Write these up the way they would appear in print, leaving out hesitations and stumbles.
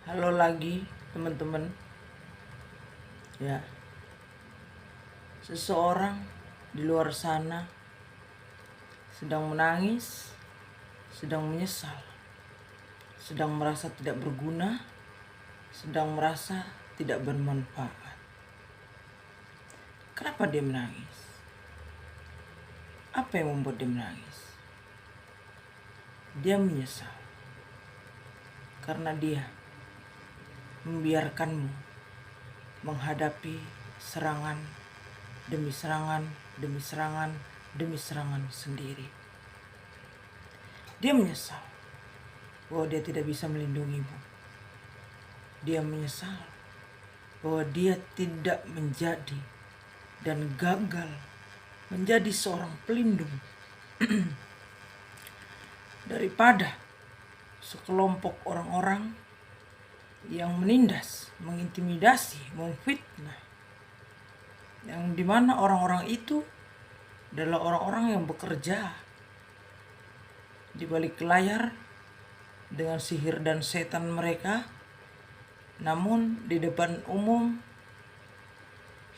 Halo lagi teman-teman. Ya, seseorang di luar sana sedang menangis, sedang menyesal, sedang merasa tidak berguna, sedang merasa tidak bermanfaat. Kenapa dia menangis? Apa yang membuat dia menangis? Dia menyesal karena dia membiarkanmu menghadapi serangan demi serangan, demi serangan, demi serangan sendiri. Dia menyesal bahwa dia tidak bisa melindungimu. Dia menyesal bahwa dia tidak menjadi dan gagal menjadi seorang pelindung daripada sekelompok orang-orang yang menindas, mengintimidasi, memfitnah, yang dimana orang-orang itu adalah orang-orang yang bekerja di balik layar dengan sihir dan setan mereka, namun di depan umum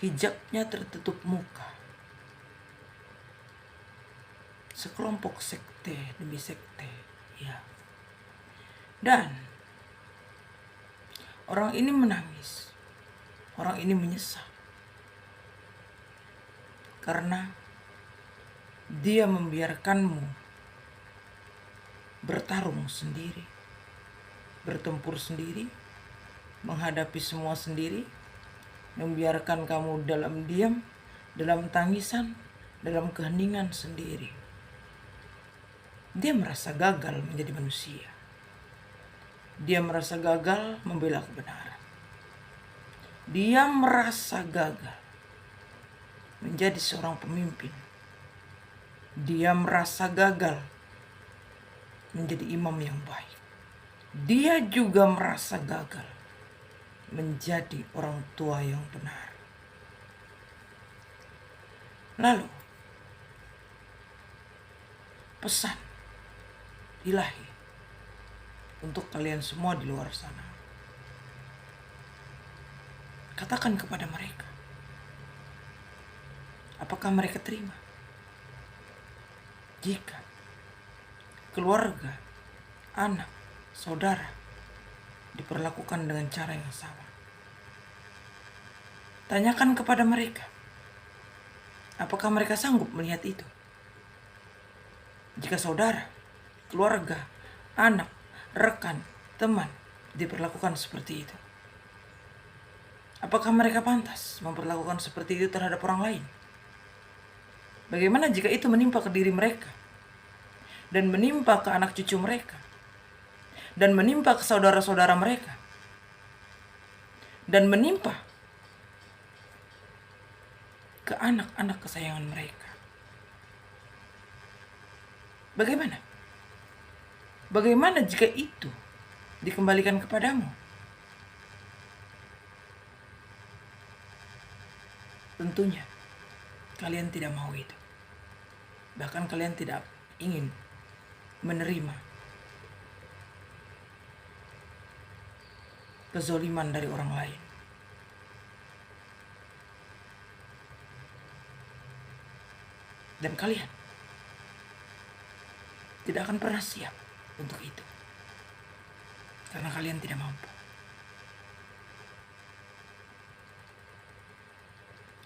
hijabnya tertutup muka. Sekelompok sekte demi sekte, ya. Dan orang ini menangis, orang ini menyesal karena dia membiarkanmu bertarung sendiri, bertempur sendiri, menghadapi semua sendiri, membiarkan kamu dalam diam, dalam tangisan, dalam keheningan sendiri. Dia merasa gagal menjadi manusia. Dia merasa gagal membela kebenaran. Dia merasa gagal menjadi seorang pemimpin. Dia merasa gagal menjadi imam yang baik. Dia juga merasa gagal menjadi orang tua yang benar. Lalu, pesan ilahi untuk kalian semua di luar sana. Katakan kepada mereka, apakah mereka terima jika keluarga, anak, saudara diperlakukan dengan cara yang sama? Tanyakan kepada mereka, apakah mereka sanggup melihat itu? Jika saudara, keluarga, anak, rekan, teman diperlakukan seperti itu, apakah mereka pantas memperlakukan seperti itu terhadap orang lain? Bagaimana jika itu menimpa ke diri mereka, dan menimpa ke anak cucu mereka, dan menimpa ke saudara-saudara mereka, dan menimpa ke anak-anak kesayangan mereka? Bagaimana? Bagaimana jika itu dikembalikan kepadamu? Tentunya kalian tidak mau itu. Bahkan kalian tidak ingin menerima kezoliman dari orang lain. Dan kalian tidak akan pernah siap untuk itu, karena kalian tidak mampu.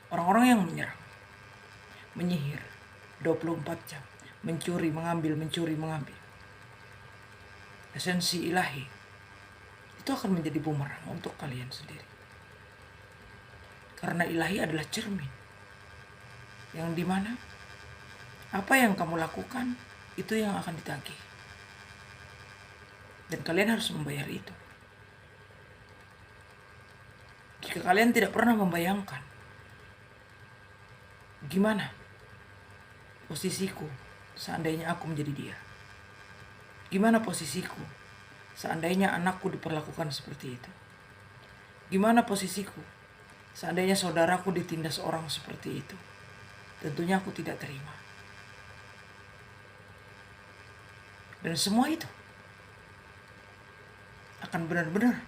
Orang-orang yang menyerang, menyihir 24 jam, mencuri, mengambil, esensi ilahi itu akan menjadi bumerang untuk kalian sendiri. Karena ilahi adalah cermin, yang dimana apa yang kamu lakukan itu yang akan ditagih. Dan kalian harus membayar itu. Jika kalian tidak pernah membayangkan gimana posisiku seandainya aku menjadi dia, gimana posisiku seandainya anakku diperlakukan seperti itu, gimana posisiku seandainya saudaraku ditindas orang seperti itu, tentunya aku tidak terima. Dan semua itu akan benar-benar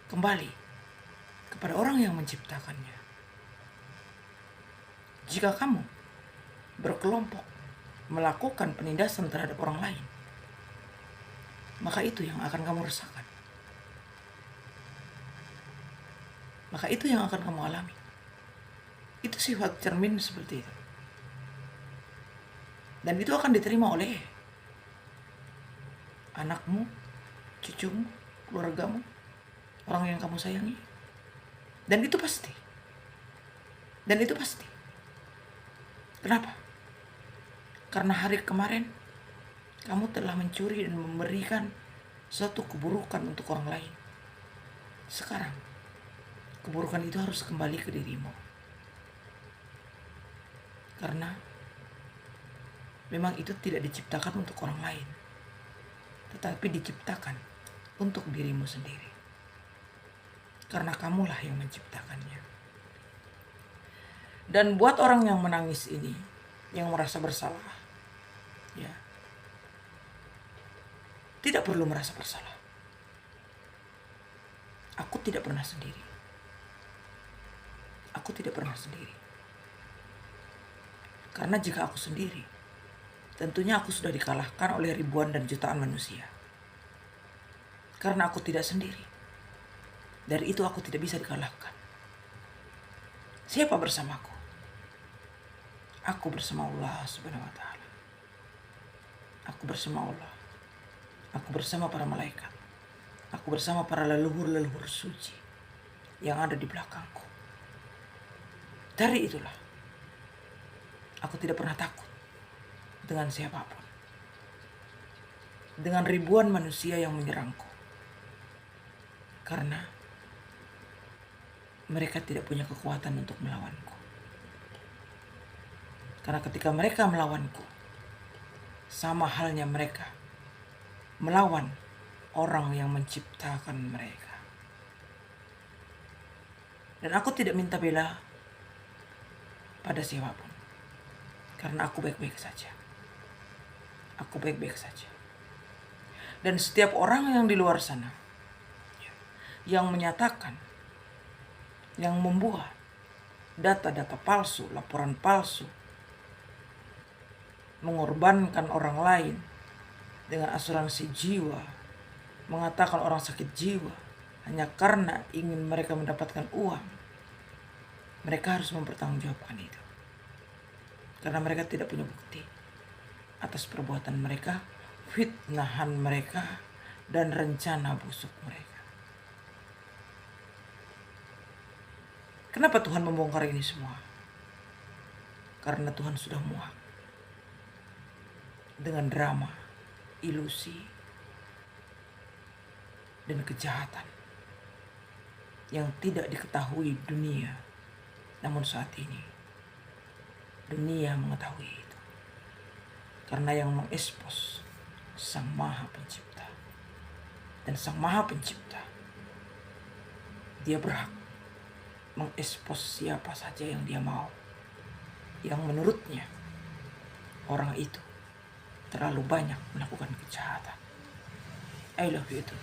kembali kepada orang yang menciptakannya. Jika kamu berkelompok melakukan penindasan terhadap orang lain, maka itu yang akan kamu rasakan. Maka itu yang akan kamu alami. Itu sifat cermin seperti itu. Dan itu akan diterima oleh anakmu, cucumu, keluargamu, orang yang kamu sayangi. Dan itu pasti. Dan itu pasti. Kenapa? Karena hari kemarin kamu telah mencuri dan memberikan suatu keburukan untuk orang lain. Sekarang keburukan itu harus kembali ke dirimu. Karena memang itu tidak diciptakan untuk orang lain, tetapi diciptakan untuk dirimu sendiri. Karena kamulah yang menciptakannya. Dan buat orang yang menangis ini, yang merasa bersalah, ya, tidak perlu merasa bersalah. Aku tidak pernah sendiri. Aku tidak pernah sendiri. Karena jika aku sendiri, tentunya aku sudah dikalahkan oleh ribuan dan jutaan manusia. Karena aku tidak sendiri. Dari itu aku tidak bisa dikalahkan. Siapa bersamaku? Aku bersama Allah Subhanahu wa Ta'ala. Aku bersama Allah. Aku bersama para malaikat. Aku bersama para leluhur-leluhur suci yang ada di belakangku. Dari itulah aku tidak pernah takut dengan siapapun. Dengan ribuan manusia yang menyerangku. Karena mereka tidak punya kekuatan untuk melawanku. Karena ketika mereka melawanku, sama halnya mereka melawan orang yang menciptakan mereka. Dan aku tidak minta bela pada siapapun. Karena aku baik-baik saja. Aku baik-baik saja. Dan setiap orang yang di luar sana, yang menyatakan, yang membuat data-data palsu, laporan palsu, mengorbankan orang lain dengan asuransi jiwa, mengatakan orang sakit jiwa hanya karena ingin mereka mendapatkan uang, mereka harus mempertanggungjawabkan itu. Karena mereka tidak punya bukti atas perbuatan mereka, fitnahan mereka, dan rencana busuk mereka. Kenapa Tuhan membongkar ini semua? Karena Tuhan sudah muak dengan drama, ilusi, dan kejahatan yang tidak diketahui dunia. Namun saat ini dunia mengetahui itu. Karena yang mengekspos Sang Maha Pencipta. Dan Sang Maha Pencipta, Dia berhak mengekspos siapa saja yang Dia mau, yang menurutnya orang itu terlalu banyak melakukan kejahatan. I love you too.